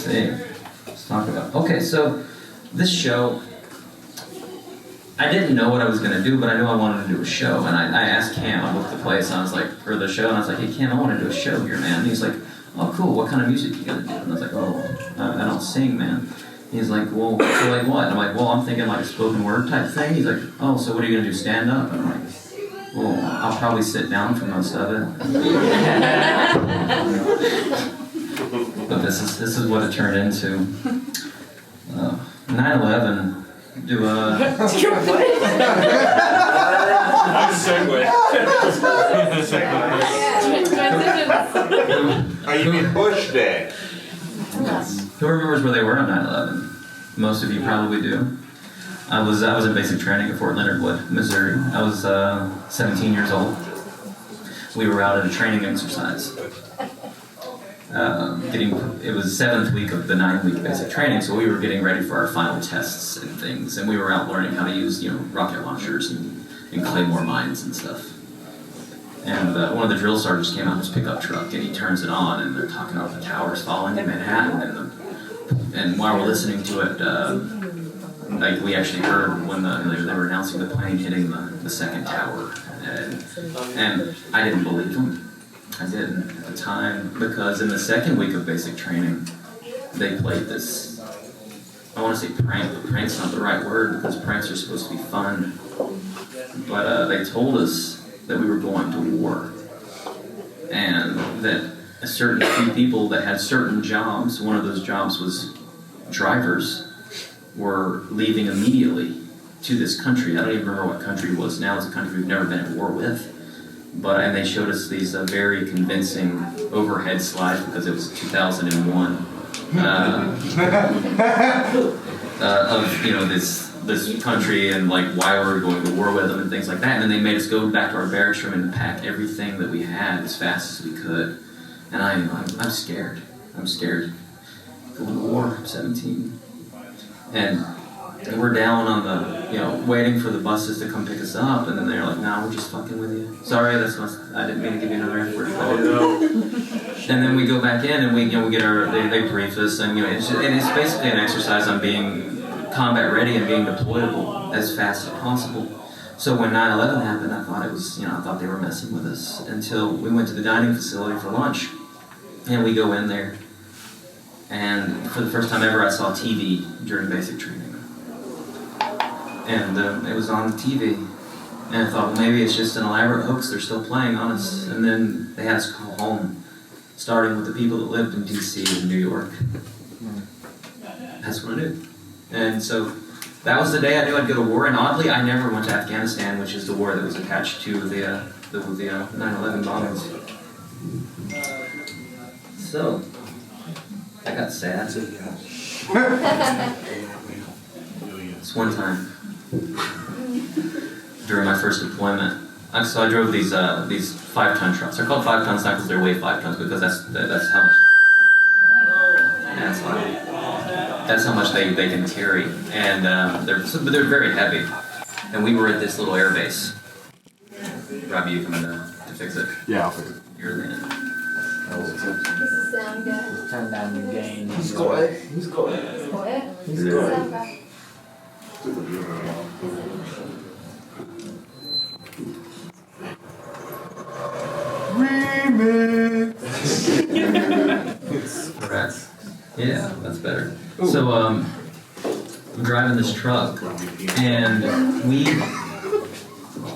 see. Let's talk about. Okay, so this show, I didn't know what I was going to do, but I knew I wanted to do a show. And I asked Cam, I booked the place, and I was like, for the show, and I was like, hey, Cam, I want to do a show here, man. And he's like, oh, cool, what kind of music you going to do? And I was like, oh, I don't sing, man. He's like, well, so like what? And I'm like, well, I'm thinking like a spoken word type thing. He's like, oh, so what are you going to do, stand up? And I'm like, well, I'll probably sit down for most of it. But this is what it turned into. 9/11. Do Nice segue. Are you in Bush Day? Who remembers where they were on 9/11? Most of you probably do. I was in basic training at Fort Leonard Wood, Missouri. I was 17 years old. We were out at a training exercise. It was 7th week of the 9-week basic training, so we were getting ready for our final tests and things, and we were out learning how to use, rocket launchers and claymore mines and stuff. And one of the drill sergeants came out in his pickup truck, and he turns it on, and they're talking about the towers falling in Manhattan, and while we're listening to it, we actually heard when they were announcing the plane hitting the second tower, and I didn't believe them. I didn't at the time, because in the 2nd week of basic training, they played this, I want to say prank, but prank's not the right word, because pranks are supposed to be fun. But they told us that we were going to war, and that a certain few people that had certain jobs, one of those jobs was drivers, were leaving immediately to this country. I don't even remember what country it was now. It's a country we've never been at war with. And they showed us these very convincing overhead slides, because it was 2001, of this country and like why we were going to war with them and things like that. And then they made us go back to our barracks room and pack everything that we had as fast as we could. And I'm scared. I'm scared. Going to war. I'm 17. And we're down on the, waiting for the buses to come pick us up, and then they're like, "No, we're just fucking with you. Sorry, I didn't mean to give you another F word." And then we go back in, and we get they brief us, and it's basically an exercise on being combat ready and being deployable as fast as possible. So when 9/11 happened, I thought it was, I thought they were messing with us, until we went to the dining facility for lunch, and we go in there, and for the first time ever, I saw TV during basic training. And it was on the TV, and I thought, well, maybe it's just an elaborate hoax they're still playing on us. And then they had us call home, starting with the people that lived in D.C. and New York. That's what I knew. And so that was the day I knew I'd go to war. And oddly, I never went to Afghanistan, which is the war that was attached to the 9/11 bombings. So I got sad. This one time, during my first deployment, so I drove these 5-ton trucks. They're called 5 tons not because they weigh 5 tons, because that's how much. That's how much they can carry, and they're very heavy. And we were at this little air base. Robbie, you coming to fix it? Yeah, I'll fix it. You're the Sound good. Turn down the gain. He's got it. He's got it. Got it? He's got it. Sound good. Remix. Rats. Yeah, that's better. So I'm driving this truck, and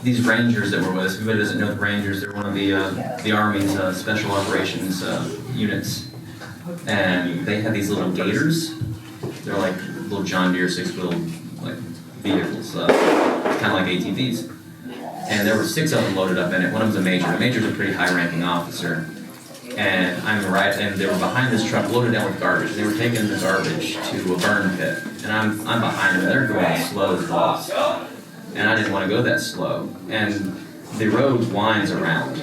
these Rangers that were with us, everybody doesn't know the Rangers, they're one of the Army's special operations units, and they had these little gators. They're like little John Deere 6-wheel vehicles, kind of like ATVs. And there were 6 of them loaded up in it. One of them's a major. The major's a pretty high-ranking officer. And and they were behind this truck loaded down with garbage. They were taking the garbage to a burn pit. And I'm behind them. They're going as slow as balls. And I didn't want to go that slow. And the road winds around.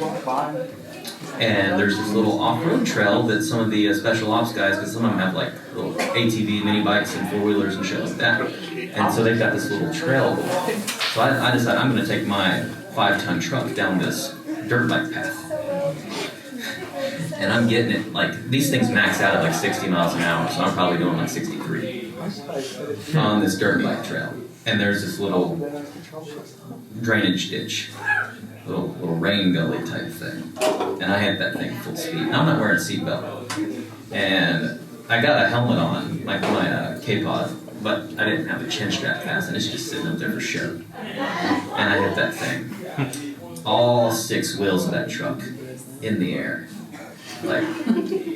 And there's this little off-road trail that some of the special ops guys, because some of them have like little ATV, mini bikes, and 4-wheelers and shit like that. And so they've got this little trail. So I decided I'm going to take my 5-ton truck down this dirt bike path. And I'm getting it, like, these things max out at like 60 miles an hour, so I'm probably doing like 63 on this dirt bike trail. And there's this little drainage ditch, little rain gully type thing. And I had that thing full speed. Now I'm not wearing a seatbelt. And I got a helmet on, my K-Pod, but I didn't have the chin strap fast, and it's just sitting up there for show. And I hit that thing. All 6 wheels of that truck in the air. Like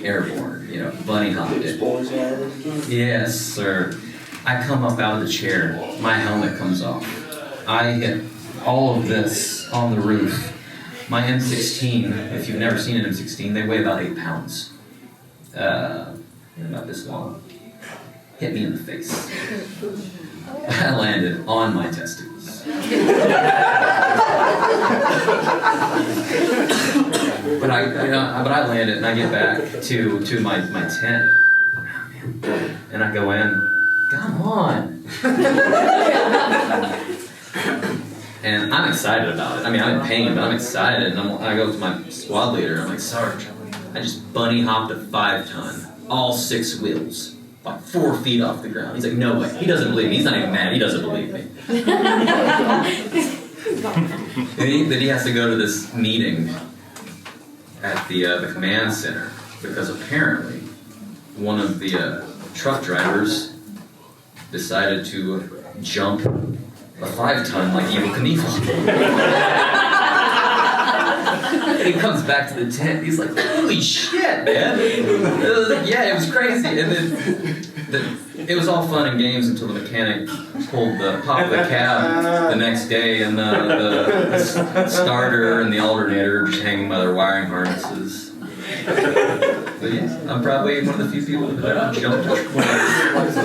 airborne, bunny hopped it. Yes, sir. I come up out of the chair, my helmet comes off. I hit all of this on the roof. My M16, if you've never seen an M16, they weigh about 8 pounds. About this long. Hit me in the face. I landed on my testicles. But I landed and I get back to my tent. And I go in. Come on. And I'm excited about it. I mean, I'm in pain, but I'm excited. And I go to my squad leader. I'm like, Sarge, I just bunny hopped a 5-ton, all 6 wheels, like 4 feet off the ground. He's like, no way. He doesn't believe me. He's not even mad. He doesn't believe me. Then he has to go to this meeting at the command center because apparently one of the truck drivers decided to jump a 5-ton like Evel Knievel. And he comes back to the tent. He's like, holy shit, man. Yeah, it was crazy. And then it was all fun and games until the mechanic popped the cab the next day, and the starter and the alternator were just hanging by their wiring harnesses. But yeah, I'm probably one of the few people that ever jumped. So